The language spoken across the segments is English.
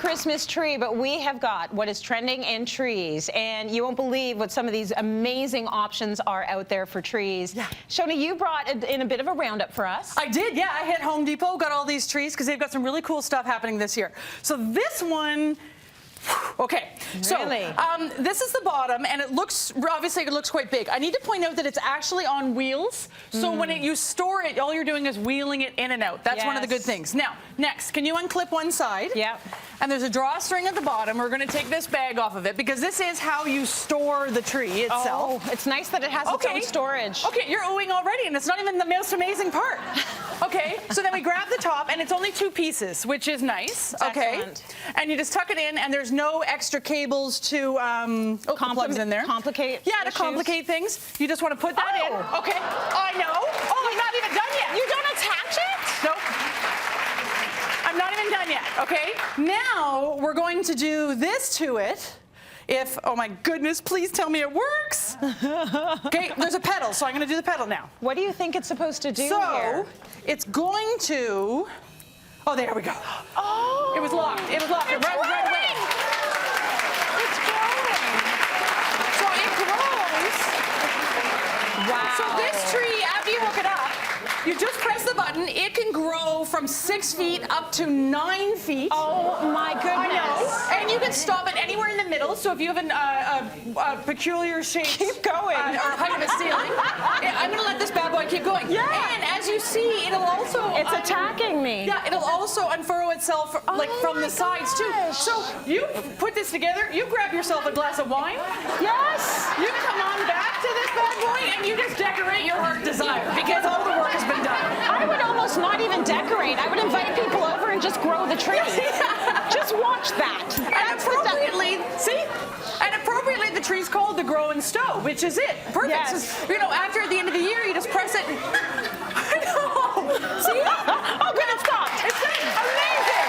Christmas tree, but we have got what is trending in trees, and you won't believe what some of these amazing options are out there for trees. Yeah. Shoana, you brought in a bit of a roundup for us. I did, yeah. I hit Home Depot, got all these trees because they've got some really cool stuff happening this year. So this one, okay, really? So this is the bottom, and it looks, obviously it looks quite big. I need to point out that it's actually on wheels, so when you store it, all you're doing is wheeling it in and out. That's one of the good things. Now, next, can you unclip one side? Yep. And there's a drawstring at the bottom. We're going to take this bag off of it because this is how you store the tree itself. Oh, it's nice that it has its own storage. Okay, you're oohing already, and it's not even the most amazing part. Okay, so then we grab the top, and it's only 2 pieces, which is nice. Okay, excellent. And you just tuck it in, and there's no extra cables to plugs in there. Complicate. Yeah, to complicate things. You just want to put that in. Okay, I know. Oh, I'm not even done yet. You don't attach it? Nope. I'm not even done yet, okay? Now, we're going to do this to it. If, oh my goodness, please tell me it works. Okay, there's a pedal, so I'm gonna do the pedal now. What do you think it's supposed to do here? So, it's going to, oh, there we go. Oh. It was locked, it was locked. It's right away. It's growing. So it grows. Wow. So this tree, after you hook it up, you just press the button. It can grow from 6 feet up to 9 feet. Oh my goodness. I know. And you can stop it anywhere in the middle. So if you have a peculiar shape, keep going, or height of a ceiling, I'm going to let this bad boy keep going. Yeah. And as you see, it'll also it's attacking me. Yeah, it'll also unfurrow itself like from the sides too. So you put this together. You grab yourself a glass of wine. Yes. You come on back to this bad boy, and you just decorate your heart desire because all the work has been done. I would almost not even decorate. I would invite people over and just grow the tree. Just watch that. And appropriately, see? And appropriately, the tree's called the grow and stow, which is it. Perfect. Yes. So, you know, after at the end of the year, you just press it. I know. See? Oh, good, it stopped. It's done. Amazing.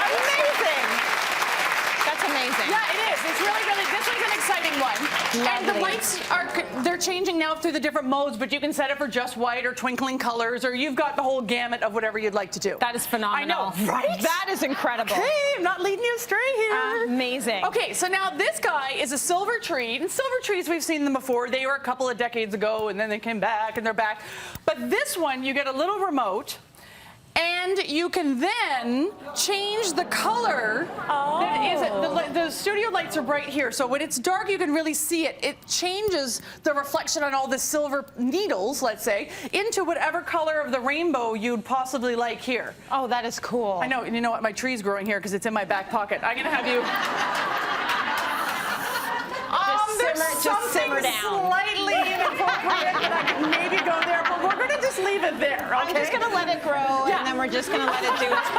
Amazing. That's amazing. Yeah, it is. It's really, really, this one's an exciting one. Lovely. And the lights they're changing now through the different modes, but you can set it for just white or twinkling colors, or you've got the whole gamut of whatever you'd like to do. That is phenomenal. I know, right? That is incredible. Hey, I'm not leading you astray here. Amazing. Okay, so now this guy is a silver tree, and silver trees, we've seen them before. They were a couple of decades ago, and then they came back, and they're back. But this one, you get a little remote, and you can then change the color. The studio lights are bright here, so when it's dark, you can really see it. It changes the reflection on all the silver needles, let's say, into whatever color of the rainbow you'd possibly like here. Oh, that is cool. I know, and you know what? My tree's growing here because it's in my back pocket. I'm gonna have you. Just simmer down. Slightly inappropriate, and I could maybe go there, but we're gonna just leave it there. Okay? I'm just gonna let it grow, and then we're just gonna let it do its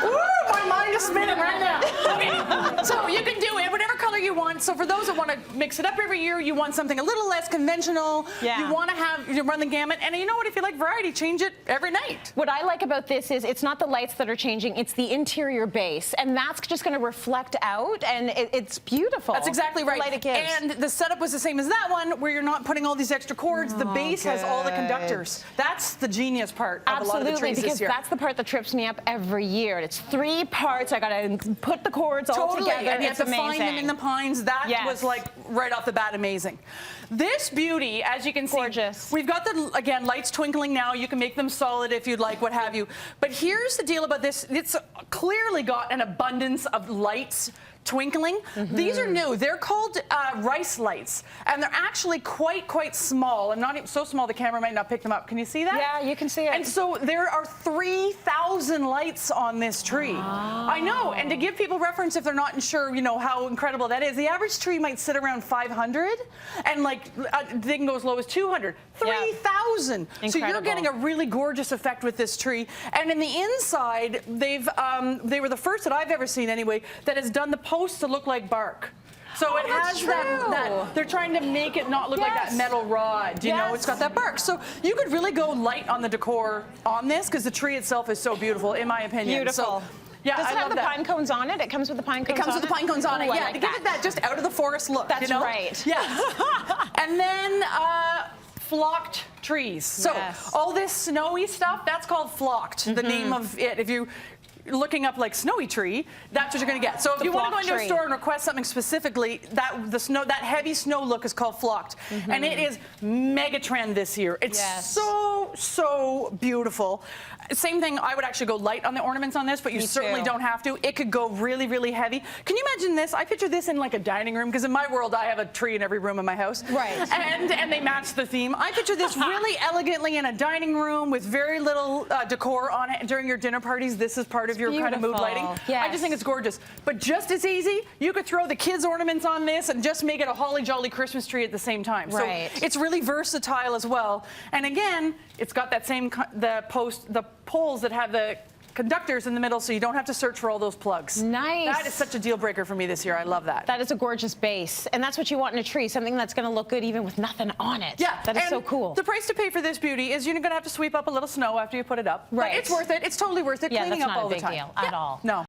Woo, my mind is spinning right now. Okay, so you can do it whatever color you want. So for those that want to mix it up every year, you want something a little less conventional. Yeah. You want to run the gamut, and you know what? If you like variety, change it every night. What I like about this is it's not the lights that are changing, it's the interior base, and that's just going to reflect out, and it's beautiful. That's exactly right. The light it gives. And the setup was the same as that one, where you're not putting all these extra cords. The base has all the conductors. That's the genius part of a lot of the trees this year. That's the part that trips me up every year. It's 3 parts. I got to put the cords all together. And you have to find them in the pines. That was like right off the bat amazing. This beauty, as you can see, gorgeous. We've got the, again, lights twinkling now. You can make them solid if you'd like, what have you. But here's the deal about this. It's clearly got an abundance of lights twinkling. These are new. They're called rice lights, and they're actually quite small. I'm not even so small the camera might not pick them up. Can you see that? Yeah, you can see it. And so there are 3,000 lights on this tree. I know, and to give people reference if they're not sure, you know, how incredible that is, the average tree might sit around 500, and like they can go as low as 200. 3,000. So you're getting a really gorgeous effect with this tree. And in the inside, they were the first that I've ever seen anyway that has done the posts to look like bark. So it has that, they're trying to make it not look like that metal rod, you know, it's got that bark. So you could really go light on the decor on this because the tree itself is so beautiful, in my opinion. Beautiful. So, yeah, does it have the pine cones on it? It comes with the pine cones on it? It comes with the pine cones on it, yeah, like to give it that just out of the forest look. That's you know? right. Yeah. And then flocked trees. So all this snowy stuff, that's called flocked, the name of it. If you looking up like snowy tree, that's what you're going to get. So if you want to go into a store and request something specifically, that heavy snow look is called flocked, and it is mega trend this year. It's so beautiful. Same thing, I would actually go light on the ornaments on this, but you certainly don't have to. It could go really heavy. Can you imagine this? I picture this in like a dining room, because in my world I have a tree in every room in my house. Right. And they match the theme. I picture this really elegantly in a dining room with very little decor on it. During your dinner parties, this is part of your kind of mood lighting. Yes. I just think it's gorgeous. But just as easy, you could throw the kids' ornaments on this and just make it a holly jolly Christmas tree at the same time. Right. So it's really versatile as well. And again, it's got that same the poles that have the conductors in the middle, so you don't have to search for all those plugs. Nice. That is such a deal breaker for me this year. I love that. That is a gorgeous base, and that's what you want in a tree, something that's going to look good even with nothing on it. Yeah. That is so cool. The price to pay for this beauty is you're going to have to sweep up a little snow after you put it up. Right. But it's worth it. It's totally worth it. Yeah, Cleaning that's up not all a big the time. deal at all. No.